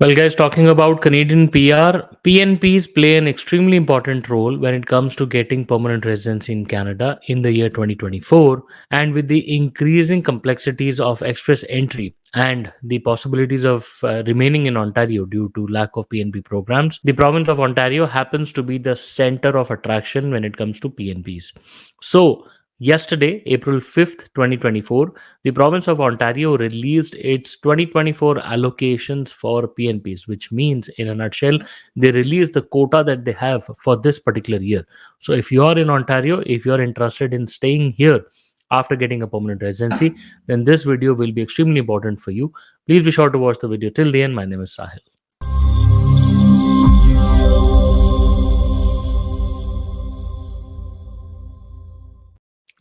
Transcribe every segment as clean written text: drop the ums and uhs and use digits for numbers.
Well, guys, talking about Canadian PR, PNPs play an extremely important role when it comes to getting permanent residency in Canada in the year 2024. And with the increasing complexities of express entry and the possibilities of remaining in Ontario due to lack of PNP programs, the province of Ontario happens to be the center of attraction when it comes to PNPs. So, yesterday, April 5th, 2024, the province of Ontario released its 2024 allocations for PNPs, which means, in a nutshell, they released the quota that they have for this particular year. So, if you are in Ontario, if you are interested in staying here after getting a permanent residency, then this video will be extremely important for you. Please be sure to watch the video till the end. My name is Sahil.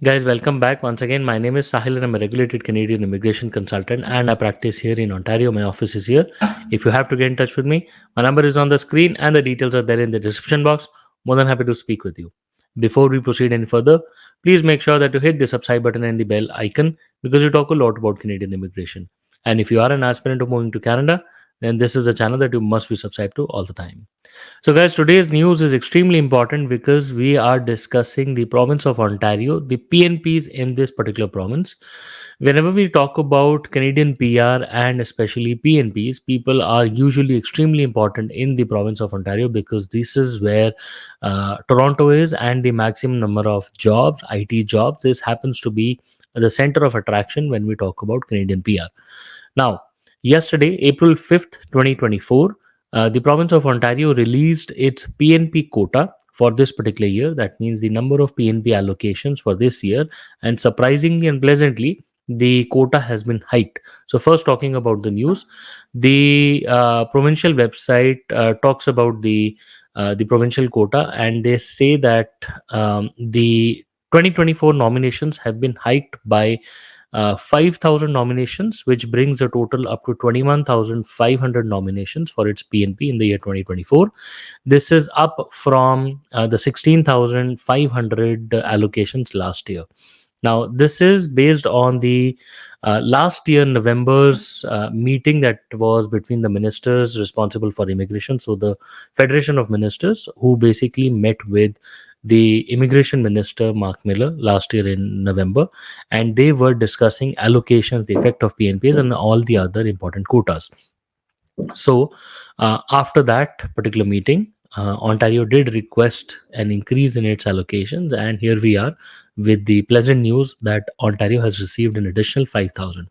Guys, welcome back once again. My name is Sahil and I'm a regulated Canadian immigration consultant and I practice here in Ontario. My office is here. If you have to get in touch with me, my number is on the screen and the details are there in the description box. More than happy to speak with you. Before we proceed any further, please make sure that you hit the subscribe button and the bell icon because we talk a lot about Canadian immigration. And if you are an aspirant of moving to Canada, then this is a channel that you must be subscribed to all the time. So, guys, today's news is extremely important because we are discussing the province of Ontario, the PNPs in this particular province. Whenever we talk about Canadian PR and especially PNPs, people are usually extremely important in the province of Ontario because this is where Toronto is and the maximum number of jobs, IT jobs. This happens to be the center of attraction when we talk about Canadian PR. Now, yesterday, April 5th, 2024, the province of Ontario released its PNP quota for this particular year. That means the number of PNP allocations for this year. And surprisingly and pleasantly, the quota has been hiked. So, first talking about the news, the provincial website talks about the provincial quota, and they say that the 2024 nominations have been hiked by 5,000 nominations, which brings the total up to 21,500 nominations for its PNP in the year 2024. This is up from the 16,500 allocations last year. Now, this is based on the last year November's meeting that was between the ministers responsible for immigration. So, the Federation of Ministers, who basically met with the immigration minister, Mark Miller, last year in November, and they were discussing allocations, the effect of PNPs, and all the other important quotas. So, after that particular meeting, Ontario did request an increase in its allocations, and here we are with the pleasant news that Ontario has received an additional 5,000.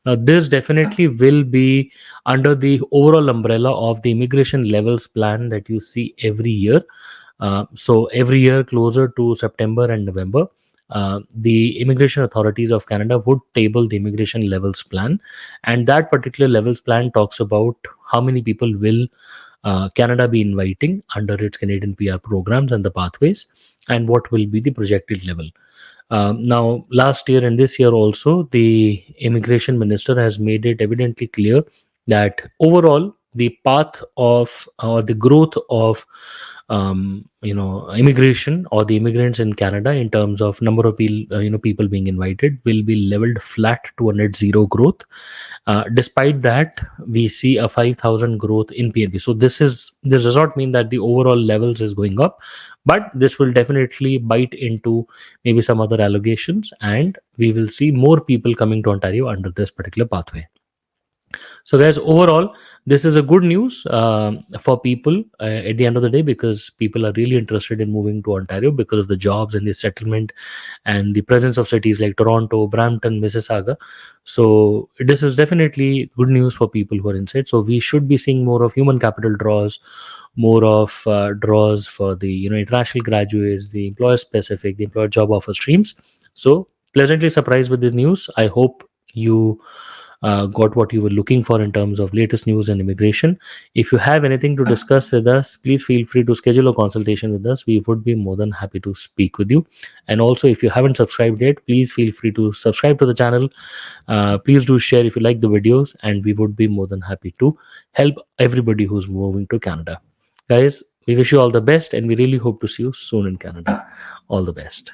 Now, this definitely will be under the overall umbrella of the immigration levels plan that you see every year. So, every year closer to September and November, the immigration authorities of Canada would table the immigration levels plan, and that particular levels plan talks about how many people will Canada be inviting under its Canadian PR programs and the pathways, and what will be the projected level. Now, last year and this year also, the immigration minister has made it evidently clear that overall the path of or the growth of immigration or the immigrants in Canada in terms of number of people being invited will be leveled flat to a net zero growth. Despite that, we see a 5,000 growth in PNP. So this does not mean that the overall levels is going up, but this will definitely bite into maybe some other allegations, and we will see more people coming to Ontario under this particular pathway. So, guys, overall, this is a good news for people at the end of the day because people are really interested in moving to Ontario because of the jobs and the settlement and the presence of cities like Toronto, Brampton, Mississauga. So, this is definitely good news for people who are inside. So, we should be seeing more of human capital draws, more of draws for the international graduates, the employer specific, the employer job offer streams. So, pleasantly surprised with this news. I hope you got what you were looking for in terms of latest news and immigration. If you have anything to discuss with us, please feel free to schedule a consultation with us. We would be more than happy to speak with you. And also, if you haven't subscribed yet, please feel free to subscribe to the channel. Please do share if you like the videos, and we would be more than happy to help everybody who's moving to Canada. Guys, we wish you all the best, and we really hope to see you soon in Canada. All the best.